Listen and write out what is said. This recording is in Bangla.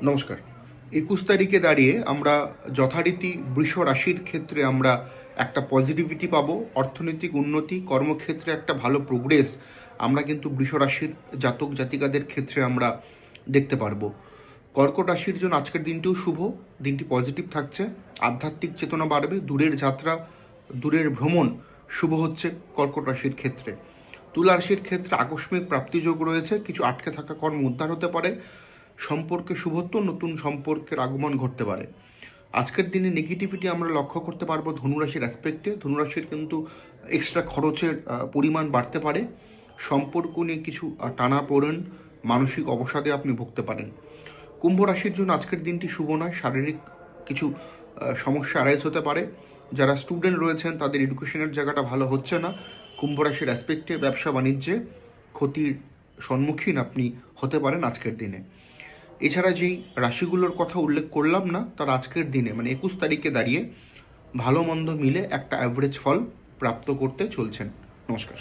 নমস্কার। ২১ তারিখে দাঁড়িয়ে আমরা যথারীতি বৃষ রাশির ক্ষেত্রে আমরা একটা পজিটিভিটি পাবো, অর্থনৈতিক উন্নতি, কর্মক্ষেত্রে একটা ভালো প্রোগ্রেস আমরা কিন্তু বৃষ রাশির জাতক জাতিকাদের ক্ষেত্রে আমরা দেখতে পারবো। কর্কট রাশির জন্য আজকের দিনটিও শুভ, দিনটি পজিটিভ থাকছে, আধ্যাত্মিক চেতনা বাড়বে, দূরের যাত্রা, দূরের ভ্রমণ শুভ হচ্ছে কর্কট রাশির ক্ষেত্রে। তুলা রাশির ক্ষেত্রে আকস্মিক প্রাপ্তিযোগ রয়েছে, কিছু আটকে থাকা কর্ম উদ্ধার হতে পারে, সম্পর্কে শুভত্ব, নতুন সম্পর্কের আগমন ঘটতে পারে। আজকের দিনে নেগেটিভিটি আমরা লক্ষ্য করতে পারবো ধনুরাশির অ্যাসপেক্টে। ধনুরাশির কিন্তু এক্সট্রা খরচের পরিমাণ বাড়তে পারে, সম্পর্ক নিয়ে কিছু টানাপোড়েন, মানসিক অবসাদে আপনি ভুগতে পারেন। কুম্ভ রাশির জন্য আজকের দিনটি শুভ নয়, শারীরিক কিছু সমস্যা অ্যারাইজ হতে পারে। যারা স্টুডেন্ট রয়েছেন তাদের এডুকেশনের জায়গাটা ভালো হচ্ছে না। কুম্ভ রাশির অ্যাসপেক্টে ব্যবসা বাণিজ্যে ক্ষতির সম্মুখীন আপনি হতে পারেন আজকের দিনে। এছাড়া যেই রাশিগুলোর কথা উল্লেখ করলাম না, তার আজকের দিনে মানে ২১ তারিখে দাঁড়িয়ে ভালো মন্দ মিলে একটা অ্যাভারেজ ফল প্রাপ্ত করতে চলছেন। নমস্কার।